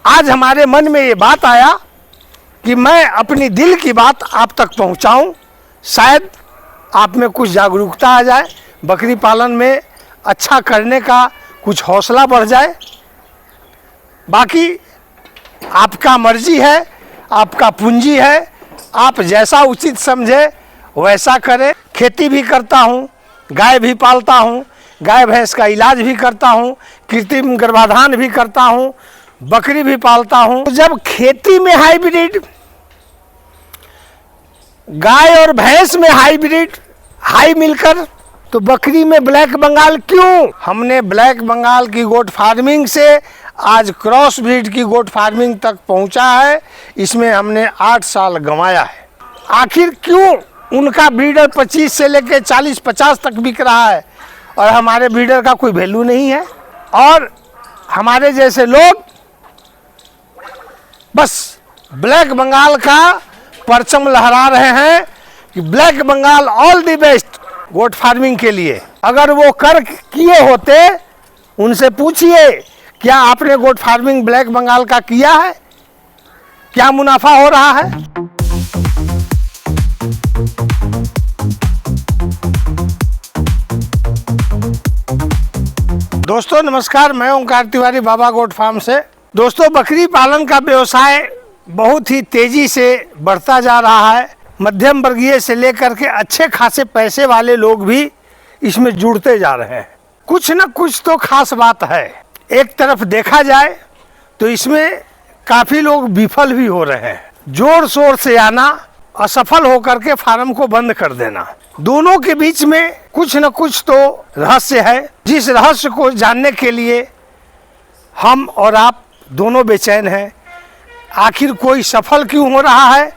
आज हमारे मन में ये बात आया कि मैं अपनी दिल की बात आप तक पहुंचाऊं, शायद आप में कुछ जागरूकता आ जाए, बकरी पालन में अच्छा करने का कुछ हौसला बढ़ जाए। बाकी आपका मर्जी है, आपका पूंजी है, आप जैसा उचित समझे वैसा करें। खेती भी करता हूँ, गाय भी पालता हूँ, गाय भैंस का इलाज भी करता हूँ, कृत्रिम गर्भाधान भी करता हूँ, बकरी भी पालता हूँ। तो जब खेती में हाइब्रिड, गाय और भैंस में हाइब्रिड हाई मिलकर, तो बकरी में ब्लैक बंगाल क्यों? हमने ब्लैक बंगाल की गोट फार्मिंग से आज क्रॉस ब्रीड की गोट फार्मिंग तक पहुंचा है। इसमें हमने 8 साल गंवाया है। आखिर क्यों उनका ब्रीडर 25 से लेकर 40-50 तक बिक रहा है और हमारे ब्रीडर का कोई वैल्यू नहीं है? और हमारे जैसे लोग बस ब्लैक बंगाल का परचम लहरा रहे हैं कि black Bengal all the best goat farming के लिए। अगर वो कर किए होते, उनसे पूछिए क्या आपने गोट फार्मिंग ब्लैक बंगाल का किया है, क्या मुनाफा हो रहा है? दोस्तों नमस्कार, मैं ओंकार तिवारी बाबा गोट फार्म से। दोस्तों बकरी पालन का व्यवसाय बहुत ही तेजी से बढ़ता जा रहा है। मध्यम वर्गीय से लेकर के अच्छे खासे पैसे वाले लोग भी इसमें जुड़ते जा रहे हैं। कुछ न कुछ तो खास बात है। एक तरफ देखा जाए तो इसमें काफ़ी लोग विफल भी हो रहे हैं। जोर शोर से आना, असफल होकर के फार्म को बंद कर देना, दोनों के बीच में कुछ न कुछ तो रहस्य है, जिस रहस्य को जानने के लिए हम और आप दोनों बेचैन हैं। आखिर कोई सफल क्यों हो रहा है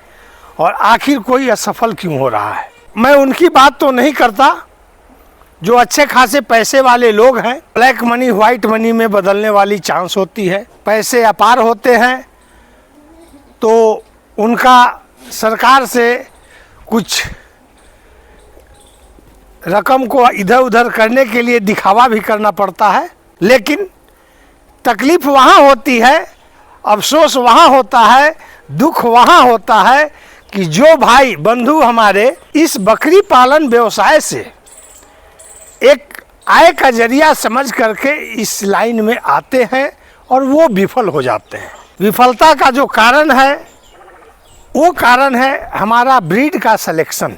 और आखिर कोई असफल क्यों हो रहा है? मैं उनकी बात तो नहीं करता जो अच्छे खासे पैसे वाले लोग हैं। ब्लैक मनी व्हाइट मनी में बदलने वाली चांस होती है। पैसे अपार होते हैं तो उनका सरकार से कुछ रकम को इधर उधर करने के लिए दिखावा भी करना पड़ता है। लेकिन तकलीफ वहाँ होती है, अफसोस वहाँ होता है, दुख वहाँ होता है कि जो भाई बंधु हमारे इस बकरी पालन व्यवसाय से एक आय का जरिया समझ करके इस लाइन में आते हैं और वो विफल हो जाते हैं। विफलता का जो कारण है वो कारण है हमारा ब्रीड का सिलेक्शन।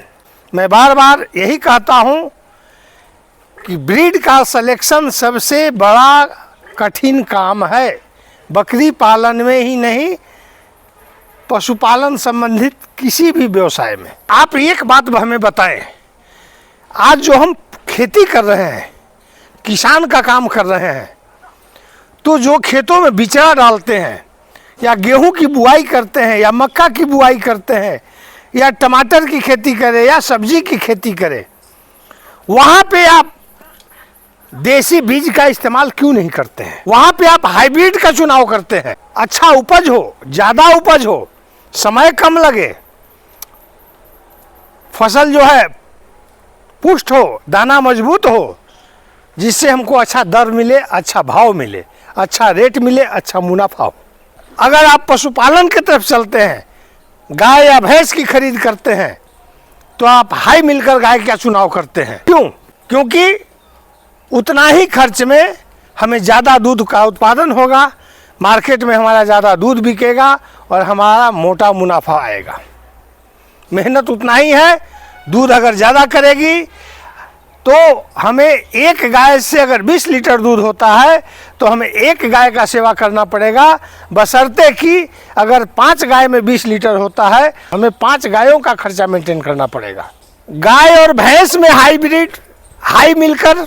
मैं बार बार यही कहता हूँ कि ब्रीड का सिलेक्शन सबसे बड़ा कठिन काम है। बकरी पालन में ही नहीं, पशुपालन संबंधित किसी भी व्यवसाय में। आप एक बात हमें बताएं, आज जो हम खेती कर रहे हैं, किसान का काम कर रहे हैं, तो जो खेतों में बिचड़ा डालते हैं या गेहूं की बुआई करते हैं या मक्का की बुआई करते हैं या टमाटर की खेती करें या सब्जी की खेती करें, वहाँ पे आप देसी बीज का इस्तेमाल क्यों नहीं करते हैं? वहाँ पे आप हाइब्रिड का चुनाव करते हैं। अच्छा उपज हो, ज़्यादा उपज हो, समय कम लगे, फसल जो है पुष्ट हो, दाना मजबूत हो, जिससे हमको अच्छा दर मिले, अच्छा भाव मिले, अच्छा रेट मिले, अच्छा मुनाफा हो। अगर आप पशुपालन की तरफ चलते हैं, गाय या भैंस की खरीद करते हैं, तो आप हाई मिलकर गाय का चुनाव करते हैं। क्यों? क्योंकि उतना ही खर्च में हमें ज़्यादा दूध का उत्पादन होगा, मार्केट में हमारा ज़्यादा दूध बिकेगा और हमारा मोटा मुनाफा आएगा। मेहनत उतना ही है, दूध अगर ज़्यादा करेगी तो हमें एक गाय से अगर 20 लीटर दूध होता है तो हमें एक गाय का सेवा करना पड़ेगा, बशर्ते कि अगर 5 गाय में 20 लीटर होता है, हमें 5 गायों का खर्चा मेंटेन करना पड़ेगा। गाय और भैंस में हाइब्रिड हाई मिलकर,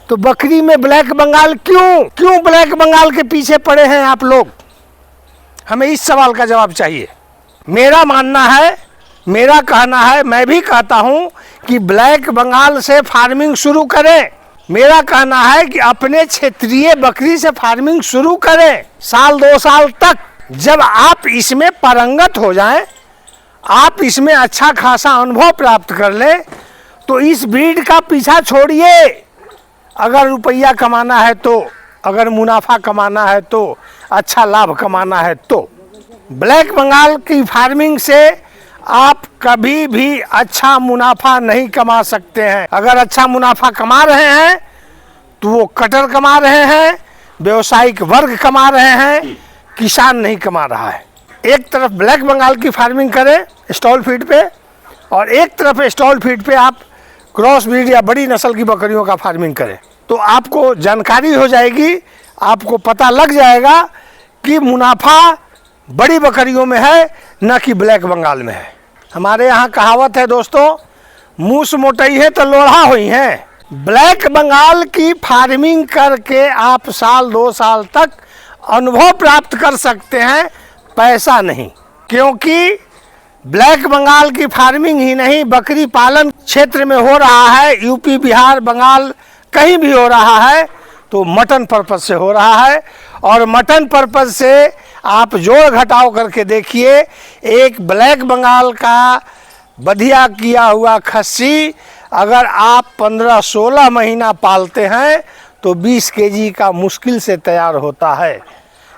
तो बकरी में ब्लैक बंगाल क्यों ब्लैक बंगाल के पीछे पड़े हैं आप लोग? हमें इस सवाल का जवाब चाहिए। मेरा मानना है, मेरा कहना है, मैं भी कहता हूं कि ब्लैक बंगाल से फार्मिंग शुरू करें। मेरा कहना है कि अपने क्षेत्रीय बकरी से फार्मिंग शुरू करें। साल 2 साल तक जब आप इसमें पारंगत हो जाएं, आप इसमें अच्छा खासा अनुभव प्राप्त कर लें, तो इस ब्रीड का पीछा छोड़िए। अगर रुपया कमाना है तो अगर मुनाफा कमाना है तो, अच्छा लाभ कमाना है तो। ब्लैक बंगाल की फार्मिंग से आप कभी भी अच्छा मुनाफा नहीं कमा सकते हैं। अगर अच्छा मुनाफा कमा रहे हैं तो वो कटर कमा रहे हैं, व्यवसायिक वर्ग कमा रहे हैं, किसान नहीं कमा रहा है। एक तरफ ब्लैक बंगाल की फार्मिंग करें स्टॉल फीड पे, और एक तरफ स्टॉल फीड पे आप क्रॉस ब्रीड या बड़ी नस्ल की बकरियों का फार्मिंग करें, तो आपको जानकारी हो जाएगी, आपको पता लग जाएगा कि मुनाफा बड़ी बकरियों में है न कि ब्लैक बंगाल में है। हमारे यहाँ कहावत है दोस्तों, मूस मोटई है तो लोढ़ा हुई है। ब्लैक बंगाल की फार्मिंग करके आप साल 2 साल तक अनुभव प्राप्त कर सकते हैं, पैसा नहीं। क्योंकि ब्लैक बंगाल की फार्मिंग ही नहीं, बकरी पालन क्षेत्र में हो रहा है, यूपी बिहार बंगाल कहीं भी हो रहा है तो मटन पर्पज से हो रहा है। और मटन पर्पज से आप जोड़ घटाव करके देखिए, एक ब्लैक बंगाल का बढ़िया किया हुआ खस्सी अगर आप 15-16 महीना पालते हैं तो 20 केजी का मुश्किल से तैयार होता है।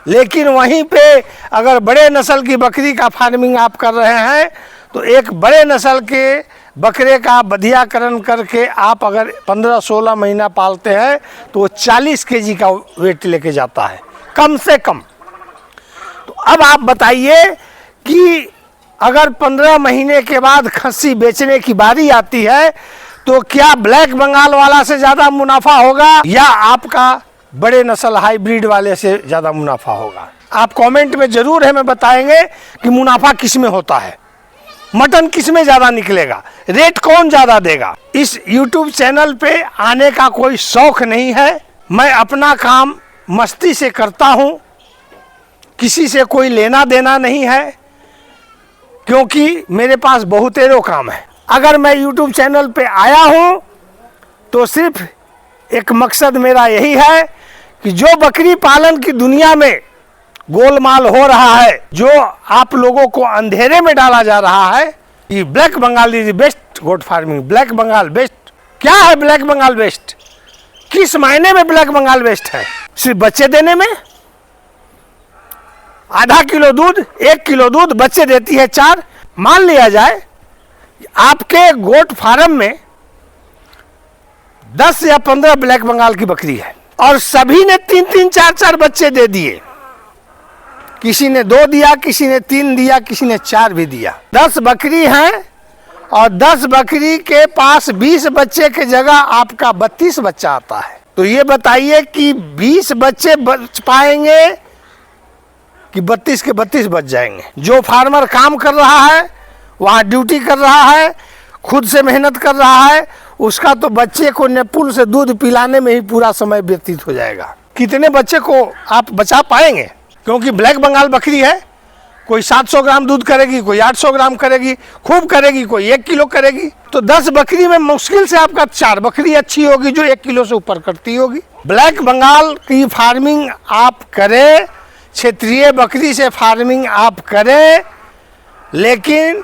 लेकिन वहीं पे अगर बड़े नस्ल की बकरी का फार्मिंग आप कर रहे हैं तो एक बड़े नस्ल के बकरे का बधियाकरण करके आप अगर 15-16 महीना पालते हैं तो वो 40 केजी का वेट लेके जाता है कम से कम। तो अब आप बताइए कि अगर 15 महीने के बाद खस्सी बेचने की बारी आती है तो क्या ब्लैक बंगाल वाला से ज़्यादा मुनाफा होगा या आपका बड़े नस्ल हाइब्रिड वाले से ज़्यादा मुनाफा होगा? आप कमेंट में ज़रूर हमें बताएंगे कि मुनाफा किस में होता है, मटन किस में ज़्यादा निकलेगा, रेट कौन ज़्यादा देगा। इस YouTube चैनल पे आने का कोई शौक नहीं है, मैं अपना काम मस्ती से करता हूँ, किसी से कोई लेना देना नहीं है, क्योंकि मेरे पास बहुतेरों काम है। अगर मैं YouTube चैनल पे आया हूँ तो सिर्फ एक मकसद मेरा यही है कि जो बकरी पालन की दुनिया में गोलमाल हो रहा है, जो आप लोगों को अंधेरे में डाला जा रहा है कि black Bengal is best goat farming, black Bengal best. क्या है ब्लैक बंगाल बेस्ट? किस मायने में ब्लैक बंगाल बेस्ट है? सिर्फ बच्चे देने में? आधा किलो दूध, 1 किलो दूध, बच्चे देती है 4। मान लिया जाए आपके गोट फार्म में 10 या 15 ब्लैक बंगाल की बकरी है और सभी ने 3-3, 4-4 बच्चे दे दिए। किसी ने 2 दिया, किसी ने 3 दिया, किसी ने 4 भी दिया। 10 बकरी हैं और 10 बकरी के पास 20 बच्चे के जगह आपका 32 बच्चा आता है। तो ये बताइए कि 20 बच्चे बच पाएंगे कि 32 के 32 बच जाएंगे? जो फार्मर काम कर रहा है, वहाँ ड्यूटी कर रहा है, खुद से मेहनत कर रहा है, उसका तो बच्चे को नेपुल से दूध पिलाने में ही पूरा समय व्यतीत हो जाएगा। कितने बच्चे को आप बचा पाएंगे? क्योंकि ब्लैक बंगाल बकरी है, कोई 700 ग्राम दूध करेगी, कोई 800 ग्राम करेगी, खूब करेगी, कोई 1 किलो करेगी। तो 10 बकरी में मुश्किल से आपका 4 बकरी अच्छी होगी जो 1 किलो से ऊपर करती होगी। ब्लैक बंगाल की फार्मिंग आप करें, क्षेत्रीय बकरी से फार्मिंग आप करें, लेकिन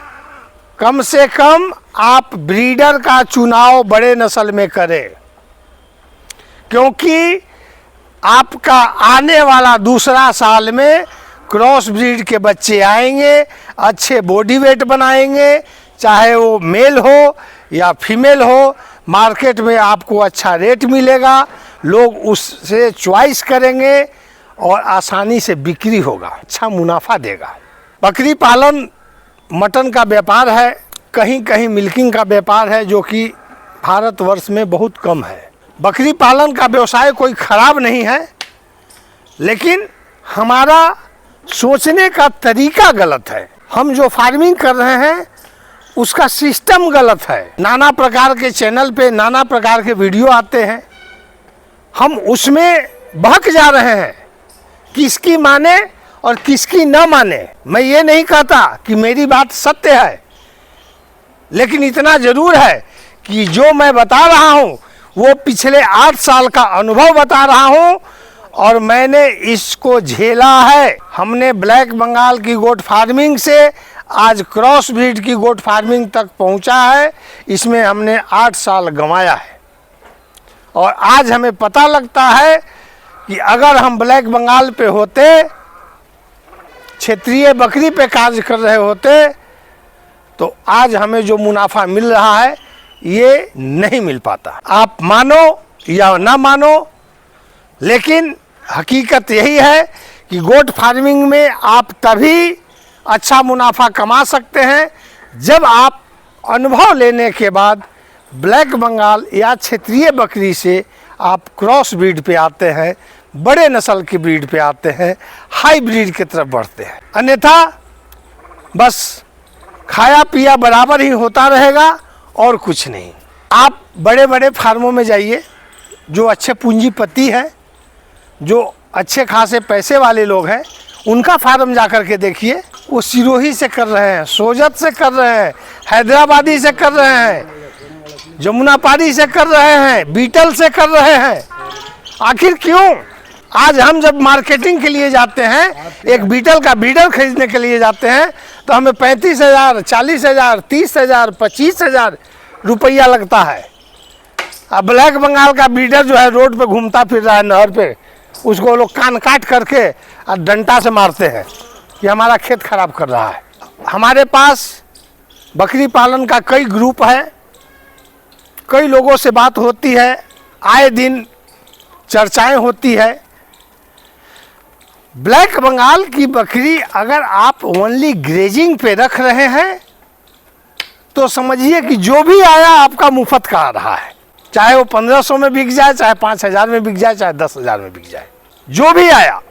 कम से कम आप ब्रीडर का चुनाव बड़े नस्ल में करें, क्योंकि आपका आने वाला दूसरा साल में क्रॉस ब्रीड के बच्चे आएंगे, अच्छे बॉडी वेट बनाएंगे, चाहे वो मेल हो या फीमेल हो, मार्केट में आपको अच्छा रेट मिलेगा, लोग उससे चॉइस करेंगे और आसानी से बिक्री होगा, अच्छा मुनाफा देगा। बकरी पालन मटन का व्यापार है, कहीं कहीं मिल्किंग का व्यापार है, जो कि भारतवर्ष में बहुत कम है। बकरी पालन का व्यवसाय कोई खराब नहीं है, लेकिन हमारा सोचने का तरीका गलत है। हम जो फार्मिंग कर रहे हैं उसका सिस्टम गलत है। नाना प्रकार के चैनल पे नाना प्रकार के वीडियो आते हैं, हम उसमें बहक जा रहे हैं, किसकी माने और किसकी न माने। मैं ये नहीं कहता कि मेरी बात सत्य है, लेकिन इतना जरूर है कि जो मैं बता रहा हूँ वो पिछले 8 साल का अनुभव बता रहा हूँ और मैंने इसको झेला है। हमने ब्लैक बंगाल की गोट फार्मिंग से आज क्रॉस ब्रीड की गोट फार्मिंग तक पहुँचा है, इसमें हमने 8 साल गंवाया है और आज हमें पता लगता है कि अगर हम ब्लैक बंगाल पे होते, क्षेत्रीय बकरी पे कार्य कर रहे होते, तो आज हमें जो मुनाफा मिल रहा है ये नहीं मिल पाता। आप मानो या ना मानो, लेकिन हकीकत यही है कि गोट फार्मिंग में आप तभी अच्छा मुनाफा कमा सकते हैं जब आप अनुभव लेने के बाद ब्लैक बंगाल या क्षेत्रीय बकरी से आप क्रॉस ब्रीड पे आते हैं, बड़े नस्ल की ब्रीड पे आते हैं, हाई ब्रीड की तरफ बढ़ते हैं। अन्यथा बस खाया पिया बराबर ही होता रहेगा और कुछ नहीं। आप बड़े बड़े फार्मों में जाइए, जो अच्छे पूंजीपति हैं, जो अच्छे खासे पैसे वाले लोग हैं, उनका फार्म जा कर के देखिए। वो सिरोही से कर रहे हैं, सोजत से कर रहे हैं, हैदराबादी से कर रहे हैं, जमुनापारी से कर रहे हैं, बीटल से कर रहे हैं। आखिर क्यों? आज हम जब मार्केटिंग के लिए जाते हैं, एक बीटल का बीडर खरीदने के लिए जाते हैं, तो हमें 35,000, 40,000, 30,000, 25,000 रुपया लगता है। अब ब्लैक बंगाल का बीडर जो है रोड पे घूमता फिर रहा है, नहर पे, उसको लोग कान काट करके और डंडा से मारते हैं कि हमारा खेत खराब कर रहा है। हमारे पास बकरी पालन का कई ग्रुप है, कई लोगों से बात होती है, आए दिन चर्चाएं होती है। ब्लैक बंगाल की बकरी अगर आप ओनली ग्रेजिंग पे रख रहे हैं तो समझिए कि जो भी आया आपका मुफ्त का आ रहा है, चाहे वो 1500 में बिक जाए, चाहे 5000 में बिक जाए, चाहे 10,000 में बिक जाए, जो भी आया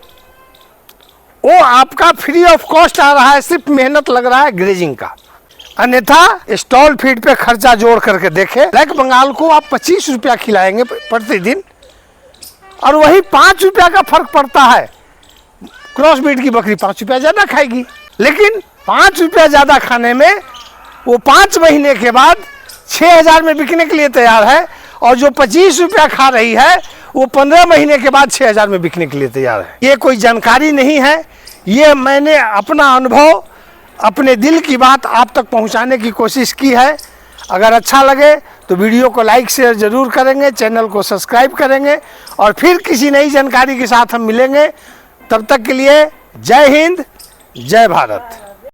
वो आपका फ्री ऑफ कॉस्ट आ रहा है, सिर्फ मेहनत लग रहा है ग्रेजिंग का। अन्यथा स्टॉल फीड पे खर्चा जोड़ करके देखें, ब्लैक बंगाल को आप 25 रुपया खिलाएंगे प्रतिदिन और वही 5 रुपया का फर्क पड़ता है। क्रॉस ब्रीड की बकरी 5 रुपया ज़्यादा खाएगी, लेकिन 5 रुपया ज़्यादा खाने में वो 5 महीने के बाद 6,000 में बिकने के लिए तैयार है, और जो 25 रुपया खा रही है वो 15 महीने के बाद 6,000 में बिकने के लिए तैयार है। ये कोई जानकारी नहीं है, ये मैंने अपना अनुभव, अपने दिल की बात आप तक पहुंचाने की कोशिश की है। अगर अच्छा लगे तो वीडियो को लाइक शेयर ज़रूर करेंगे, चैनल को सब्सक्राइब करेंगे, और फिर किसी नई जानकारी के साथ हम मिलेंगे। तब तक के लिए जय हिंद, जय भारत।